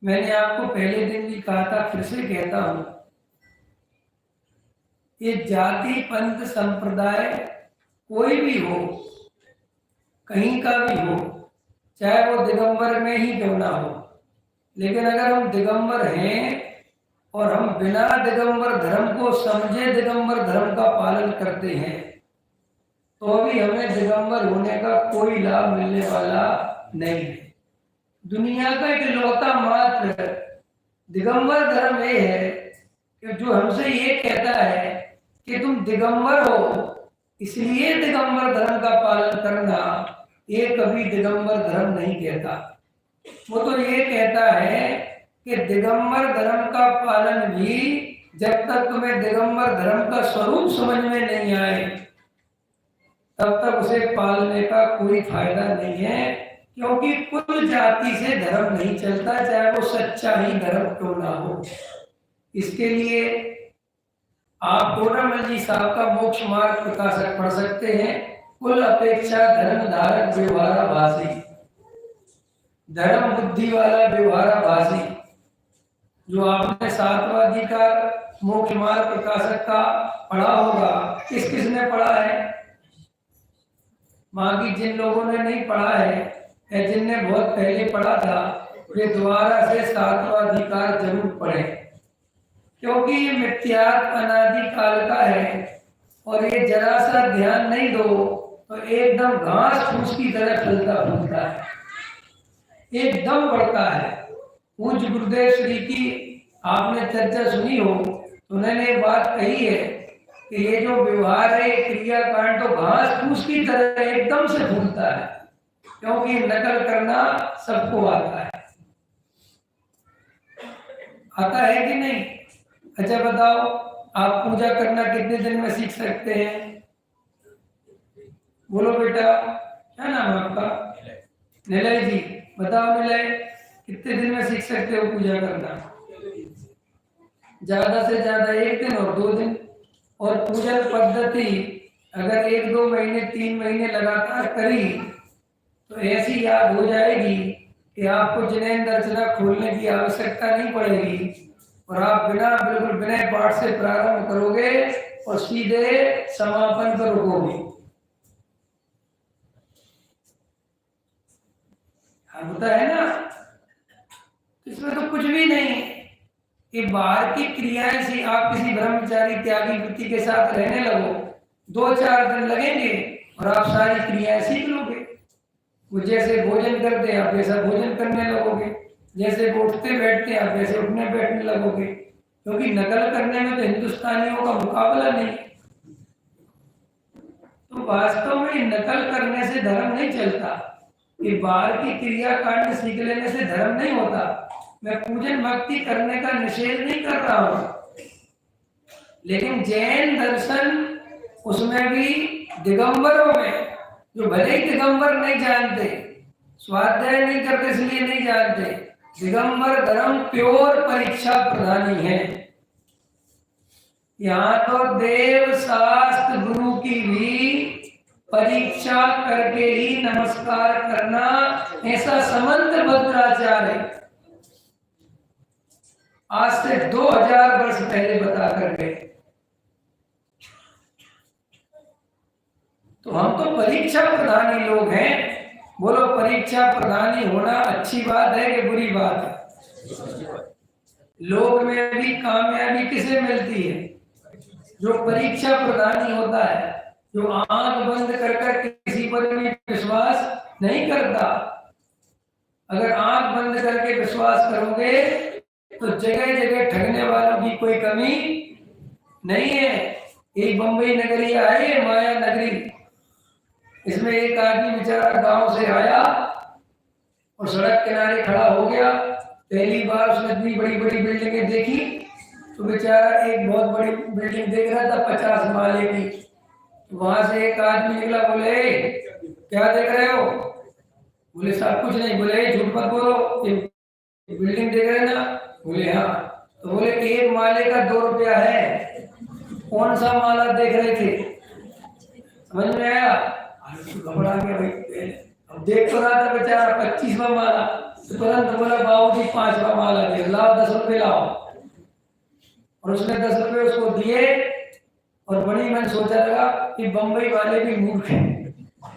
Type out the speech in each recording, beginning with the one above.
मैंने आपको पहले दिन भी कहा था, फिर से कहता हूं, ये जाति पंथ संप्रदाय कोई भी हो, कहीं का भी हो, चाहे वो दिगंबर में ही क्यों ना हो, लेकिन अगर हम दिगंबर हैं और हम बिना दिगंबर धर्म को समझे दिगंबर धर्म का पालन करते हैं, तो भी हमें दिगंबर होने का कोई लाभ मिलने वाला नहीं है। दुनिया का एक लौता मात्र दिगंबर धर्म ये है कि जो हमसे ये कहता है कि तुम दिगंबर हो इसलिए दिगंबर धर्म का पालन करना, ये कभी दिगंबर धर्म नहीं कहता। वो तो ये कहता है कि दिगंबर धर्म का पालन भी जब तक तुम्हें दिगंबर धर्म का स्वरूप समझ में नहीं आए तब तक उसे पालने का कोई फायदा नहीं है, क्योंकि कुल जाति से धर्म नहीं चलता, चाहे वो सच्चा ही धर्म क्यों ना हो। इसके लिए आप टोडामल जी साहब का मोक्ष मार्ग प्रकाशक पढ़ सकते हैं। कुल अपेक्षा धर्म धारक व्यवहाराभासी, धर्म बुद्धि वाला व्यवहाराभासी, जो आपने 7वां अधिकार मोक्ष मार्ग प्रकाशक का पढ़ा होगा। किस किसने पढ़ा है? बाकी जिन लोगों ने नहीं पढ़ा है या जिनने बहुत पहले पढ़ा था, वे दोबारा से 7वां अधिकार जरूर पढ़े, क्योंकि ये मिथ्यात्व अनादि काल का है और ये जरा सा ध्यान नहीं दो तो एकदम घास फूस की तरह फलता फूलता है, एकदम बढ़ता है। पूज्य गुरुदेव श्री की आपने चर्चा सुनी हो तो उन्होंने एक बात कही है कि ये जो व्यवहार है, क्रियाकांड तो घास फूस की तरह एकदम से फूलता है, क्योंकि नकल करना सबको आता है। आता है कि नहीं? अच्छा बताओ, आप पूजा करना कितने दिन में सीख सकते हैं? बोलो बेटा, क्या नाम है आपका? निलय जी, बताओ निलय, कितने दिन में सीख सकते हो पूजा करना? ज्यादा से ज्यादा 1 दिन और 2 दिन। और पूजन पद्धति अगर 1-2 महीने 3 महीने लगातार करी तो ऐसी याद हो जाएगी कि आपको जिनेन दर्शना खोलने की आवश्यकता नहीं पड़ेगी और आप बिल्कुल बिना पाठ से प्रारंभ करोगे और सीधे समापन पर रुकोगे। होता है ना, इसमें तो कुछ भी नहीं है कि बाहर की क्रियाएं से आप किसी ब्रह्मचारी त्यागी वृत्ति के साथ रहने लगो, 2-4 दिन लगेंगे और आप सारी क्रियाएं सीख लोगे। वो जैसे भोजन करते हैं आप वैसा भोजन करने लगोगे, जैसे उठते बैठते हैं आप वैसे उठने बैठने लगोगे, क्योंकि नकल करने में तो हिंदुस्तानियों का मुकाबला नहीं। तो वास्तव में नकल करने से धर्म नहीं चलता, कि बाहर की क्रियाकांड सीख लेने से धर्म नहीं होता। मैं पूजन भक्ति करने का निषेध नहीं कर रहा हूं, लेकिन जैन दर्शन उसमें भी दिगंबरों में, जो भले ही दिगंबर नहीं जानते, स्वाध्याय नहीं करते इसलिए नहीं जानते, दिगंबर धर्म प्योर परीक्षा प्रधानी है। यहाँ तो देव शास्त्र गुरु की भी परीक्षा करके ही नमस्कार करना, ऐसा समंत भद्राचार्य आज से 2000 वर्ष पहले बता कर गए। तो हम तो परीक्षा प्रधानी लोग हैं। बोलो, परीक्षा प्रधानी होना अच्छी बात है कि बुरी बात है? लोक में भी कामयाबी किसे मिलती है? जो परीक्षा प्रधानी होता है, जो आंख बंद कर किसी पर भी विश्वास नहीं करता। अगर आंख बंद करके विश्वास करोगे तो जगह जगह ठगने वालों की कोई कमी नहीं है। एक बंबई नगरी आई है, माया नगरी, इसमें एक आदमी बेचारा गांव से आया और सड़क किनारे खड़ा हो गया। पहली बार उसने इतनी बड़ी बड़ी बिल्डिंगें देखी, तो बेचारा एक बहुत बड़ी बिल्डिंग देख रहा था 50 माले की। वहां से एक आदमी निकला, बोले क्या देख रहे हो? बोले साहब कुछ नहीं। बोले झूठ मत बोलो, ये बिल्डिंग देख रहे ना? बोले हाँ। तो बोले 1 माले का 2 रुपया है, कौन सा माला देख रहे थे? समझ में आया? घबरा गया भाई, अब देख तो रहा था बेचारा 25वां माला, तो तुरंत बोला बाबूजी 5वां माला दे, लाओ 10 रुपए लाओ। और उसने 10 रुपए उसको दिए और बड़ी मन सोचा लगा कि बम्बई वाले भी मूर्ख हैं,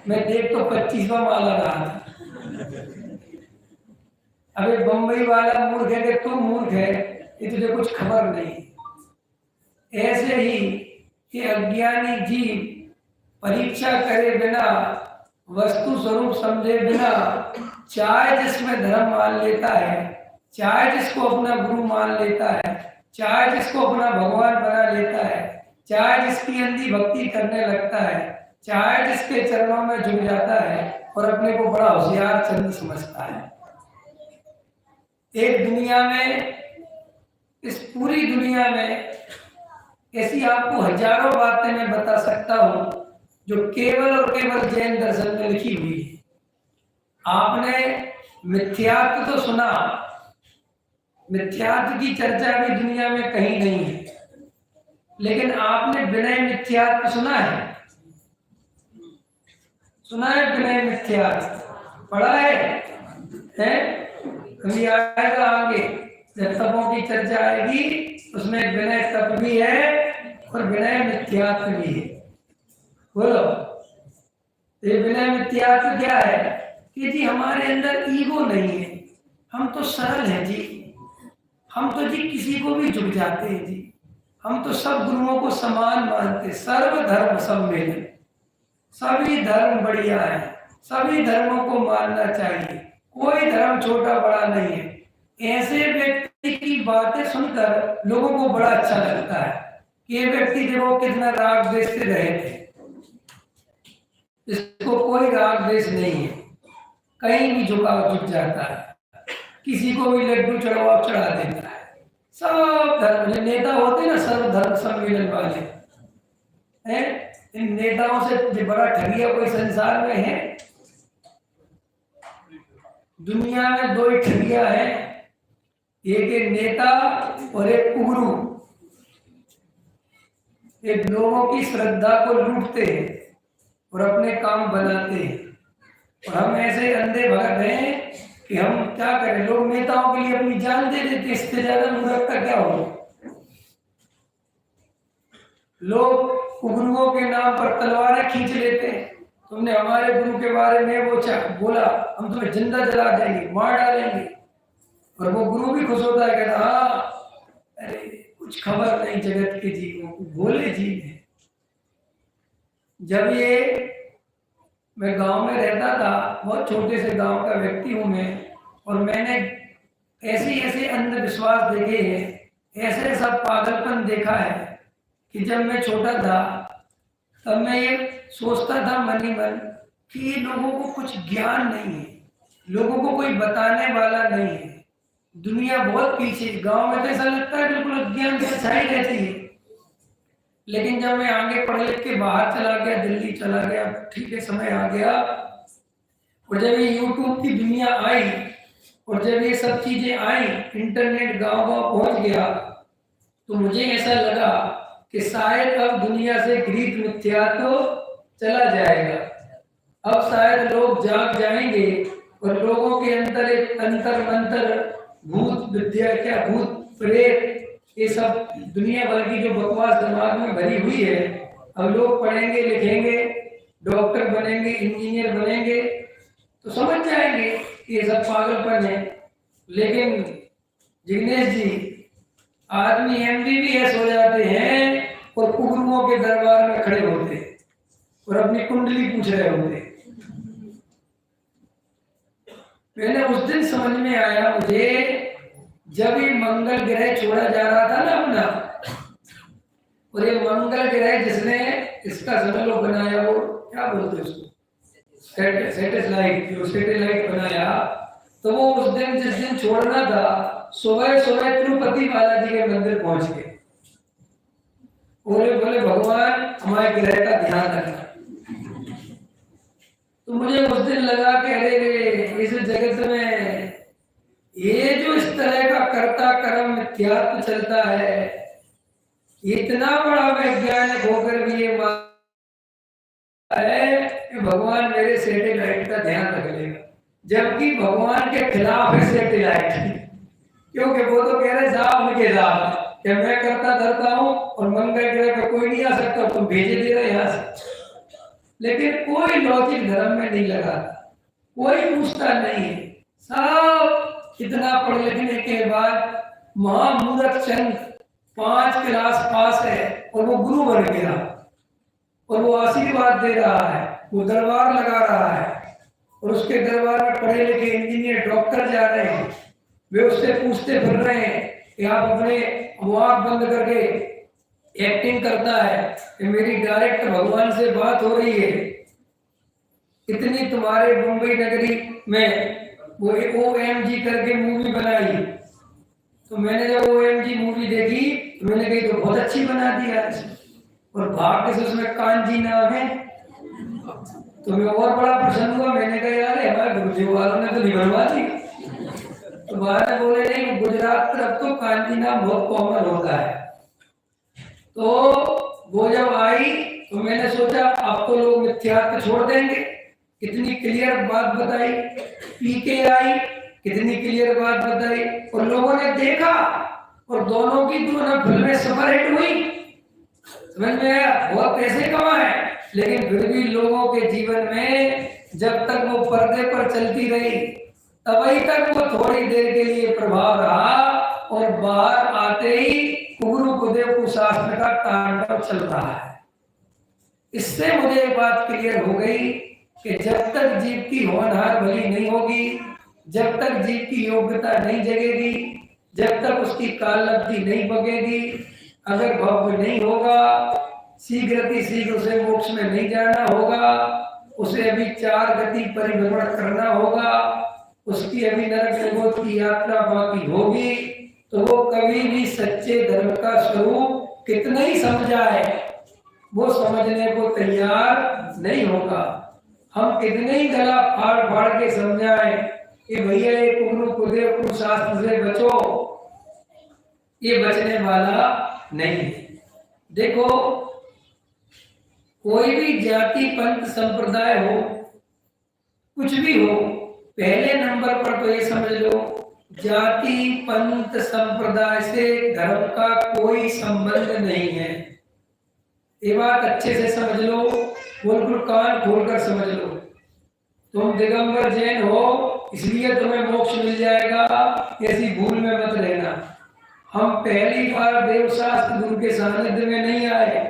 मैं देख तो 25वां माला रहा था। अबे बम्बई वाला मूर्ख है कि तू मूर्ख है, ये तुझे कुछ खबर नहीं। ऐसे ही ये अज्ञानी जीव परीक्षा करे बिना, वस्तु स्वरूप समझे बिना, चाहे जिसमें धर्म मान लेता है, चाहे जिसको अपना गुरु मान लेता है, चाहे जिसको अपना भगवान बना लेता है, चाहे जिसकी अंधी भक्ति करने लगता है, चाहे जिसके चरणों में झुक जाता है और अपने को बड़ा होशियार चंद समझता है। एक दुनिया में, इस पूरी दुनिया में ऐसी आपको हजारों बातें मैं बता सकता हूं जो केवल और केवल जैन दर्शन में लिखी हुई है। आपने मिथ्यात्व तो सुना, मिथ्यात्व की चर्चा भी दुनिया में कहीं नहीं है, लेकिन आपने विनय मिथ्यात्व सुना है? सुना है विनय मिथ्यात्व? पढ़ा है? कभी आएगा आगे जब तपों की चर्चा आएगी, उसमें विनय तप भी है और विनय मिथ्यात्व भी है। बोलो, ये विनय मिथ्यात्व क्या है? कि जी हमारे अंदर ईगो नहीं है, हम तो सरल हैं जी, हम तो जी किसी को भी झुक जाते हैं जी, हम तो सब गुरुओं को समान मानते, सर्वधर्म सम्मेलन, सभी धर्म बढ़िया है, सभी धर्मों को मानना चाहिए, कोई धर्म छोटा बड़ा नहीं है। ऐसे व्यक्ति की बातें सुनकर लोगों को बड़ा अच्छा लगता है कि ये व्यक्ति देखो कितना राग द्वेष से रहे थे, इसको कोई राग द्वेष नहीं है, कहीं भी झुक जाता है, किसी को भी लड्डू चढ़ा देता है। सब धर्म, जो नेता होते ना सर्व धर्म सम्मेलन वाले हैं, इन नेताओं से बड़ा ठगिया कोई संसार में है? दुनिया में दो ही ठगिया है, एक नेता और एक कुगरू। एक लोगों की श्रद्धा को लूटते हैं और अपने काम बनाते हैं, और हम ऐसे अंधे भगत हैं कि हम क्या करें, लोग नेताओं के लिए अपनी जान दे देते, इससे ज्यादा मूर्खता क्या होगी। लोग गुरुओं के नाम पर तलवारें खींच लेते हैं, तुमने हमारे गुरु के बारे में वो बोला, हम तुम्हें जिंदा जला देंगे, मार डालेंगे, और वो गुरु भी खुश होता है, कहता हाँ अरे कुछ खबर नहीं जगत के जीवों को, भोले जीव है। जब ये मैं गांव में रहता था, बहुत छोटे से गांव का व्यक्ति हूं मैं, और मैंने ऐसे अंधविश्वास देखे हैं, ऐसे सब पागलपन देखा है कि जब मैं छोटा था तब मैं ये सोचता था मन ही मन कि ये लोगों को कुछ ज्ञान नहीं है, लोगों को कोई बताने वाला नहीं है, दुनिया बहुत पीछे, गांव में तो ऐसा लगता है बिल्कुल अज्ञान से छाई रहती है। लेकिन जब मैं आगे पढ़ लिख के बाहर चला गया, दिल्ली चला गया, ठीक है समय आ गया, और जब ये यूट्यूब की दुनिया आई और जब ये सब चीजें आई, इंटरनेट गांव गांव पहुंच गया, तो मुझे ऐसा लगा कि शायद अब दुनिया से गृहीत मिथ्यात्व चला जाएगा, अब शायद लोग जाग जाएंगे और लोगों के अंदर एक अंतर मंतर, भूत विद्या, क्या भूत प्रेत, ये सब दुनिया भर की जो बकवास दिमाग में भरी हुई है, अब लोग पढ़ेंगे लिखेंगे, डॉक्टर बनेंगे, इंजीनियर बनेंगे, तो समझ जाएंगे कि ये सब पागलपन है। लेकिन जिग्नेश जी, आदमी MBBS हो जाते हैं और कुगुरुओं के दरबार में खड़े होते और अपनी कुंडली पूछ रहे होते। मैंने उस दिन समझ में आया मुझे, जब ये मंगल ग्रह छोड़ा जा रहा था ना अपना, और ये मंगल ग्रह जिसने इसका समझ लो बनाया, वो क्या बोलते उसको, सैटेलाइट, जो सैटेलाइट बनाया, तो वो उस दिन जिस दिन छोड़ना था, सुबह सुबह तिरुपति बालाजी के मंदिर पहुंच गए, बोले भगवान हमारे ग्रह का ध्यान रखना। तो मुझे उस दिन लगा कि अरे इस जगत में ये जो इस तरह का कर्ता कर्म मिथ्यात्व चलता है, इतना बड़ा वैज्ञानिक होकर भी ये है कि भगवान मेरे सैटेलाइट का ध्यान रख लेगा। जबकि भगवान के खिलाफ है सैटेलाइट। क्योंकि वो तो कह रहे साहब उनके साथ कि मैं करता धरता हूँ और मंगल ग्रह पे कोई नहीं आ सकता, तुम भेजे दे रहे यहाँ से। लेकिन कोई लॉजिक धर्म में नहीं लगा, कोई पूछता नहीं है। सब इतना पढ़ लिखने के बाद महामूर्ख चंद 5 क्लास पास है और वो गुरु बन गया और वो आशीर्वाद दे रहा है, वो दरबार लगा रहा है और उसके दरबार में पढ़े लिखे इंजीनियर डॉक्टर जा रहे हैं। वे उससे पूछते फिर रहे हैं कि आप अपने आंख बंद करके एक्टिंग करता है कि मेरी डायरेक्ट भगवान से बात हो रही है। इतनी तुम्हारे मुंबई नगरी में वो OMG करके मूवी बनाई, तो मैंने जब OMG मूवी देखी तो मैंने कही तो बहुत अच्छी बना दी यार, और भाग्य से उसमें कांजी नाम है। तो मैं और बड़ा प्रसन्न हुआ, मैंने कहा यार हमारे गुरुजी वालों ने तो नहीं बनवा दी। तो बाहर बोले नहीं, गुजरात तरफ तो कांजी नाम बहुत कॉमन होता है। तो वो जब आई तो मैंने सोचा अब तो लोग मिथ्यात्व छोड़ देंगे, कितनी क्लियर बात बताई। पीके आई, कितनी क्लियर बात बताई और लोगों ने देखा और दोनों की दोनों फिल्में सुपर हिट हुई। समझ में आया, बहुत पैसे कमाए, लेकिन फिर भी लोगों के जीवन में जब तक वो पर्दे पर चलती रही तभी तक वो थोड़ी देर के लिए प्रभाव रहा और बाहर आते ही गुरु गुरुदेव कुशासन का तांडव चल रहा है। इससे मुझे एक बात क्लियर हो गई कि जब तक जीव की होनहार भली नहीं होगी, जब तक जीव की योग्यता नहीं जगेगी, जब तक उसकी कालब्धि नहीं बगेगी, अगर भव्य नहीं होगा, शीघ्र शीघ्र उसे मोक्ष में नहीं जाना होगा, उसे अभी 4 गति परिभ्रमण करना होगा, उसकी अभी नरक जगत की यात्रा बाकी होगी, तो वो कभी भी सच्चे धर्म का स्वरूप कितना ही समझाए वो समझने को तैयार नहीं होगा। हम कितने ही गला फाड़ फाड़ के समझाएं कि भैया ये गुरु गुरुदेव कुशासन से बचो, ये बचने वाला नहीं है। देखो, कोई भी जाति पंथ संप्रदाय हो, कुछ भी हो, पहले नंबर पर तो ये समझ लो जाति पंथ संप्रदाय से धर्म का कोई संबंध नहीं है। ये बात अच्छे से समझ लो, बिल्कुल कान खोलकर समझ लो। तुम दिगंबर जैन हो इसलिए तुम्हें मोक्ष मिल जाएगा, ऐसी भूल में मत रहना। हम पहली बार देवशास्त्र गुरु के सानिध्य में नहीं आए,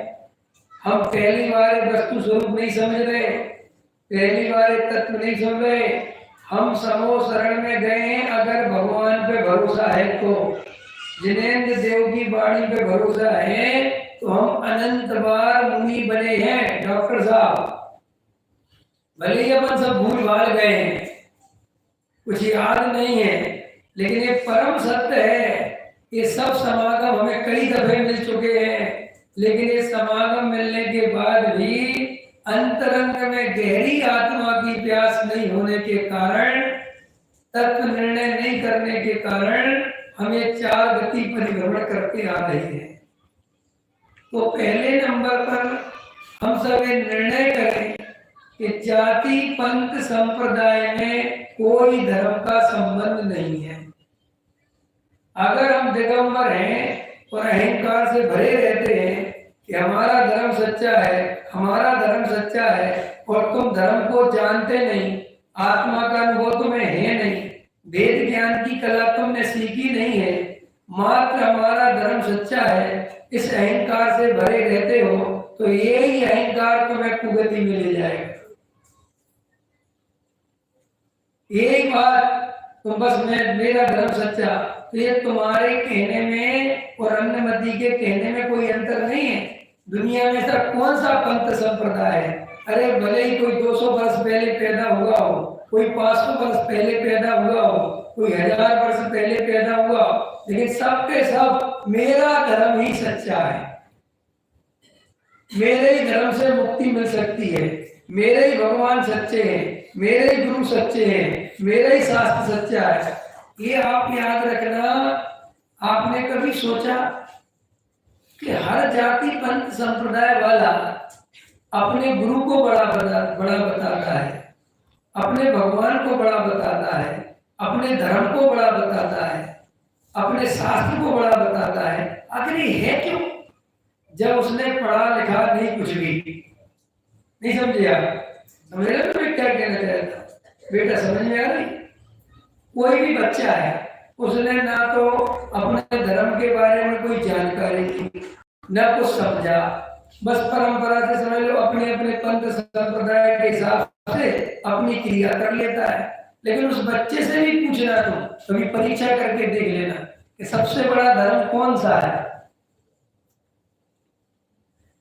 हम पहली बार वस्तु स्वरूप नहीं समझ रहे, पहली बार तत्व नहीं समझ रहे। हम समो शरण में गए हैं अगर भगवान पे भरोसा है तो। जिनेंद्र देव की वाणी पे भरोसा है तो हम अनंत बार मुनि बने हैं डॉक्टर साहब। भले ही अपन सब भूल भाल गए हैं, कुछ याद नहीं है, लेकिन ये परम सत्य है। ये सब समागम हमें कई दफे मिल चुके हैं, लेकिन ये समागम मिलने के बाद भी अंतरंग में गहरी आत्मा की प्यास नहीं होने के कारण, तत्व निर्णय नहीं करने के कारण हमें 4 गति परिभ्रमण करके आ रही है। तो पहले नंबर पर हम सब ये निर्णय करें कि जाति पंथ संप्रदाय में कोई धर्म का संबंध नहीं है। अगर हम दिगंबर हैं और अहंकार से भरे रहते हैं कि हमारा धर्म सच्चा है, हमारा धर्म सच्चा है, और तुम धर्म को जानते नहीं, आत्मा का अनुभव तुम्हें है नहीं, वेद ज्ञान की कला तुमने सीखी नहीं है, मात्र हमारा धर्म सच्चा है, इस अहंकार से भरे रहते हो, तो यही अहंकार तुम्हें कुगति में ले जाएगा। यही बात तुम बस मेरा धर्म सच्चा, तो ये तुम्हारे कहने में और अन्नमति के कहने में कोई अंतर नहीं है। दुनिया में ऐसा कौन सा पंथ संप्रदाय है? अरे भले ही कोई 200 वर्ष पहले पैदा हुआ हो, कोई 500 वर्ष पहले पैदा हुआ हो, कोई 1000 वर्ष पहले पैदा हुआ हो, लेकिन सबके सब मेरा धर्म ही सच्चा है, मेरे ही धर्म से मुक्ति मिल सकती है, मेरे ही भगवान सच्चे हैं, मेरे ही गुरु सच्चे हैं, मेरा ही शास्त्र सच्चा है। ये आप याद रखना। आपने कभी सोचा कि हर जाति पंथ संप्रदाय वाला अपने गुरु को बड़ा बताता है, अपने भगवान को बड़ा बताता है, अपने धर्म को बड़ा बताता है, अपने शास्त्र को बड़ा बताता है। आखिर ये है क्यों? जब उसने पढ़ा लिखा नहीं कुछ भी, नहीं समझे आप? समझ रहे हो मैं क्या कहना चाहता? बेटा समझ में आ रही? कोई भी बच्चा है, उसने ना तो अपने धर्म के बारे में कोई जानकारी दी, ना कुछ समझा, बस परंपरा से समझ लो अपने अपने पंथ संप्रदाय के हिसाब से अपनी क्रिया कर लेता है। लेकिन उस बच्चे से भी पूछना, तो कभी परीक्षा करके देख लेना कि सबसे बड़ा धर्म कौन सा है,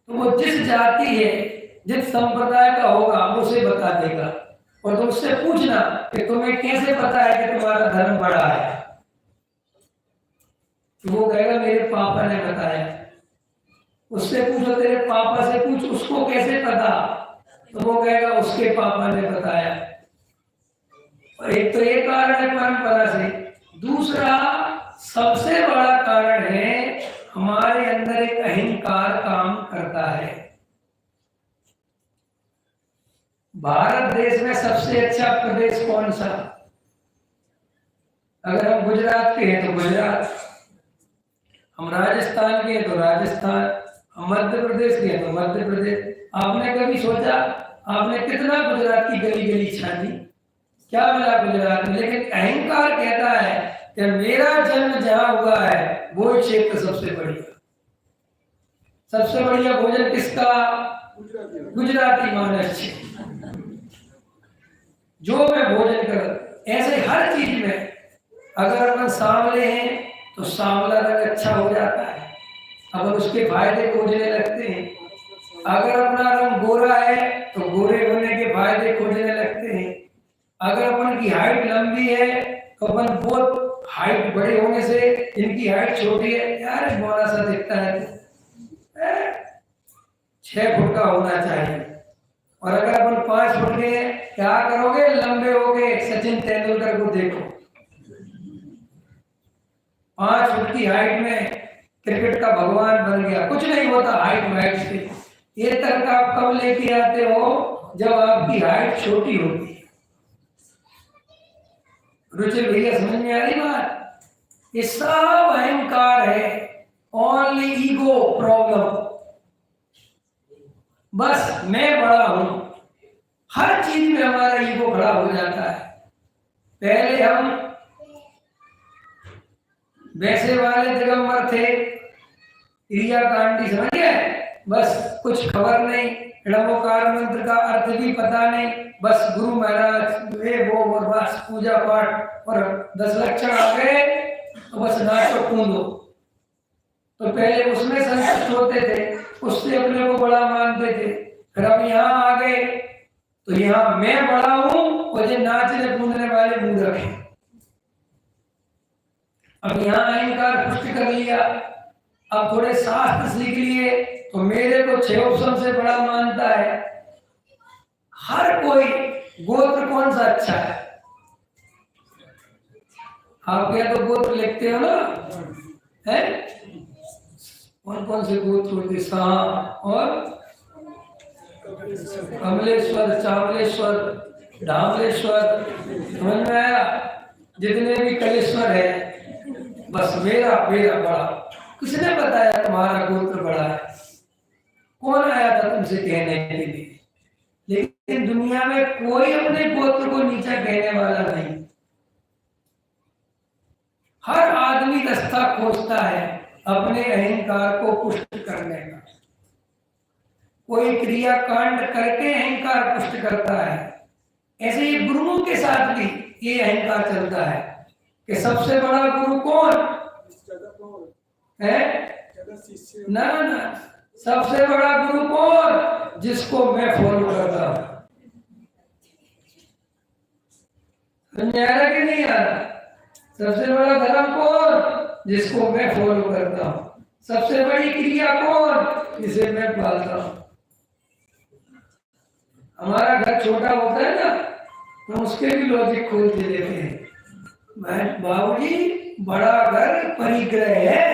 तो वो जिस जाति है, जिस संप्रदाय का होगा वो उसे बता देगा। और तुम उससे पूछना कि तुम्हें कैसे पता है कि तुम्हारा धर्म बड़ा है, तो वो कहेगा मेरे पापा ने बताया। उससे पूछो, तेरे पापा से पूछ उसको कैसे पता, तो वो कहेगा उसके पापा ने बताया। और एक तो ये कारण है परंपरा से, दूसरा सबसे बड़ा कारण है हमारे अंदर एक अहंकार काम करता है। भारत देश में सबसे अच्छा प्रदेश कौन सा? अगर हम गुजरात के हैं तो गुजरात, हम राजस्थान के हैं तो राजस्थान, हम मध्य प्रदेश के हैं तो मध्य प्रदेश। आपने कभी सोचा आपने कितना गुजरात की गली गली छानी, क्या मिला गुजरात में? लेकिन अहंकार कहता है कि मेरा जन्म जहां हुआ है वो क्षेत्र सबसे बढ़िया। सबसे बढ़िया भोजन किसका? गुजराती मानस जो मैं भोजन कर। ऐसे हर चीज में अगर अपन सांवले हैं तो सांवला रंग अच्छा हो जाता है, अपन उसके फायदे खोजने लगते हैं। अगर अपना रंग गोरा है तो गोरे होने के फायदे खोजने लगते हैं। अगर अपन की हाइट लंबी है तो अपन बहुत हाइट बड़े होने से इनकी हाइट छोटी है, यार बड़ा सा दिखता है, 6 फुट का होना चाहिए। और अगर अपन 5 फुट के क्या करोगे? लंबे हो गए। सचिन तेंदुलकर को देखो, 5 फुट की हाइट में क्रिकेट का भगवान बन गया। कुछ नहीं होता हाइट वाइट से। ये तक आप कब लेके आते हो? जब आपकी हाइट छोटी होती है। रुचि भैया समझ में आ रही बात? ये सब अहंकार है, ओनली ईगो प्रॉब्लम। बस मैं बड़ा हूं, हर चीज में हमारा ईगो खड़ा हो जाता है। पहले हम वैसे वाले दिगंबर थे, क्रियाकांडी, समझ गए? बस कुछ खबर नहीं, नमोकार मंत्र का अर्थ भी पता नहीं, बस गुरु महाराज वे वो और बस पूजा पाठ और 10 लक्षण आ गए तो बस नाचो कूदो। तो पहले उसमें संतुष्ट होते थे, उससे अपने को बड़ा मानते थे। फिर अब यहाँ आ गए तो यहाँ मैं बड़ा हूं और ये नाचने कूदने वाले मूर्ख हैं। अब यहाँ अहंकार पुष्ट कर लिया, अब थोड़े शास्त्र सीख लिए तो मेरे को 6 ऑप्शन से बड़ा मानता है। हर कोई गोत्र कौन सा अच्छा है? आप क्या तो गोत्र लिखते हो ना, है? कौन कौन से गोत्र होते? शाह और कमलेश्वर, चावलेश्वर, ढामलेश्वर, समझ में आया? जितने भी कलेश्वर है, बस मेरा मेरा बड़ा। किसने बताया तुम्हारा गोत्र बड़ा है? कौन आया था तुमसे कहने के लिए? लेकिन दुनिया में कोई अपने गोत्र को नीचा कहने वाला नहीं। हर आदमी रास्ता खोजता है अपने अहंकार को पुष्ट करने का। कोई क्रिया कांड करके अहंकार पुष्ट करता है। ऐसे ही गुरुओं के साथ भी ये अहंकार चलता है कि सबसे बड़ा गुरु कौन है? ना ना, सबसे बड़ा गुरु कौन? जिसको मैं फॉलो करता हूं। समझ आ रहा कि नहीं आ रहा? सबसे बड़ा धर्म कौन? जिसको मैं फॉलो करता हूं। सबसे बड़ी क्रिया कौन? जिसे मैं पालता हूं। हमारा घर छोटा होता है ना तो उसके भी लॉजिक खोल के देते हैं। बाबूजी बड़ा घर परिग्रह है,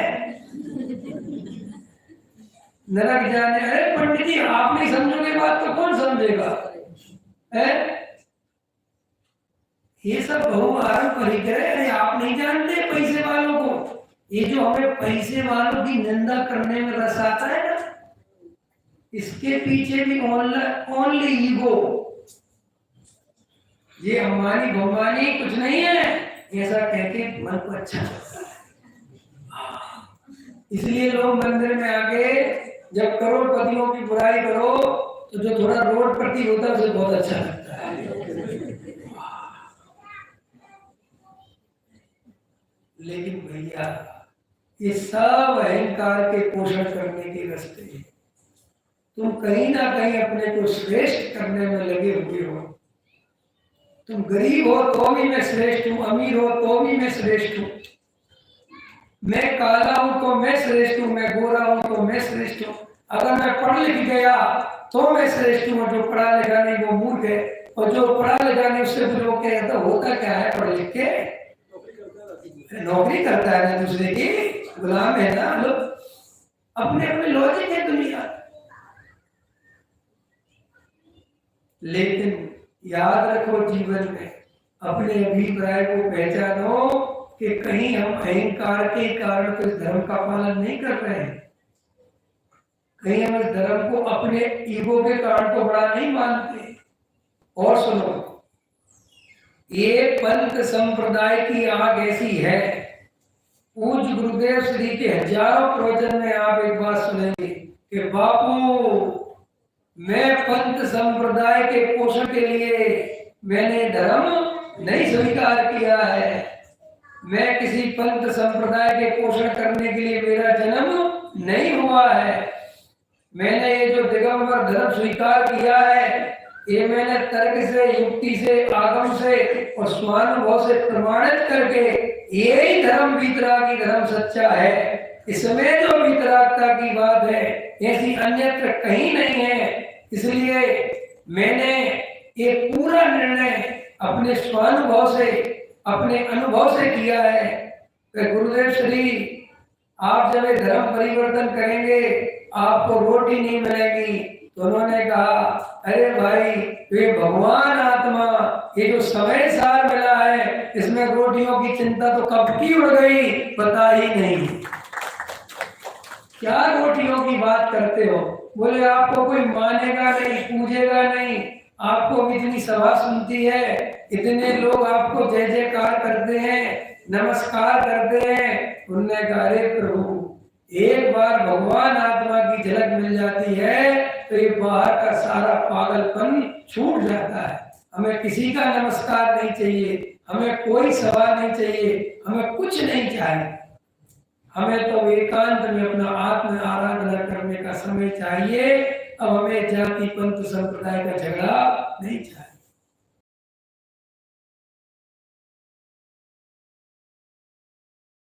नरक जाने। अरे पंडित जी आप नहीं समझोगे बात तो कौन समझेगा? है ये सब बहुआरंपरिक है। अरे आप नहीं जानते पैसे वालों को, ये जो हमें पैसे वालों की निंदा करने में रस आता है ना, इसके पीछे भी ओनली ईगो। ये अंबानी भंबानी कुछ नहीं है, ऐसा कह के मन को अच्छा लगता है। इसलिए लोग मंदिर में आके जब करोड़पतियों की बुराई करो तो जो थोड़ा रोडपति होता है उसे बहुत अच्छा लगता है। लेकिन भैया ये सब अहंकार के पोषण करने के रास्ते हैं। तुम कहीं ना कहीं अपने को श्रेष्ठ करने में लगे हुए हो। तुम गरीब हो तो भी मैं श्रेष्ठ हूं, अमीर हो तो भी मैं श्रेष्ठ हूं, मैं काला हूं तो मैं श्रेष्ठ हूं, मैं गोरा हूं तो मैं श्रेष्ठ हूं, अगर मैं पढ़ लिख गया तो मैं श्रेष्ठ हूं। जो पढ़ा लिखा नहीं वो मूर्ख है, और जो पढ़ा लिखा नहीं उससे फिर वो कहता होता क्या है, पढ़ लिख के नौकरी करता है ना, दूसरे की गुलाम है ना। लोग अपने अपने लॉजिक है दुनिया। लेकिन याद रखो जीवन में अपने अभिप्राय को पहचानो कि कहीं हम अहंकार के कारण तो इस धर्म का पालन नहीं कर रहे हैं, कहीं हम इस धर्म को अपने ईगो के कारण तो बड़ा नहीं मानते। और सुनो, ये पंथ संप्रदाय की आग ऐसी है, पूज्य गुरुदेव श्री के हजारों प्रवचन में आप एक बात सुनेंगे कि बापू मैं पंथ संप्रदाय के पोषण के लिए मैंने धर्म नहीं स्वीकार किया है, मैं किसी पंथ संप्रदाय के पोषण करने के लिए मेरा जन्म नहीं हुआ है, मैंने ये जो दिगंबर धर्म स्वीकार किया है ये मैंने तर्क से, युक्ति से, आगम से और स्वानुभव से प्रमाणित करके यही धर्म वीतरागी धर्म सच्चा है। इसमें जो वीतरागता की बात है ऐसी अन्यत्र कहीं नहीं है। इसलिए मैंने ये पूरा निर्णय अपने स्वानुभव से, अपने अनुभव से किया है कि गुरुदेव श्री आप जब ये धर्म परिवर्तन करेंगे आपको रोटी नहीं मिलेगी। तो उन्होंने कहा अरे भाई ये भगवान आत्मा, ये जो समय सार मिला है इसमें रोटियों की चिंता तो कब की उड़ गई पता ही नहीं। क्या रोटियों की बात करते हो? बोले आपको कोई मानेगा नहीं, पूजेगा नहीं, आपको इतनी सभा सुनती है, इतने लोग आपको जय जयकार करते हैं, नमस्कार करते हैं। उन्होंने कहा अरे प्रभु एक बार भगवान आत्मा की झलक मिल जाती है तो ये बाहर का सारा पागलपन छूट जाता है। हमें किसी का नमस्कार नहीं चाहिए, हमें कोई सभा नहीं चाहिए, हमें कुछ नहीं चाहिए, हमें तो एकांत में अपना आत्म आराधना करने का समय चाहिए। अब हमें जाति पंथ संप्रदाय का झगड़ा नहीं चाहिए।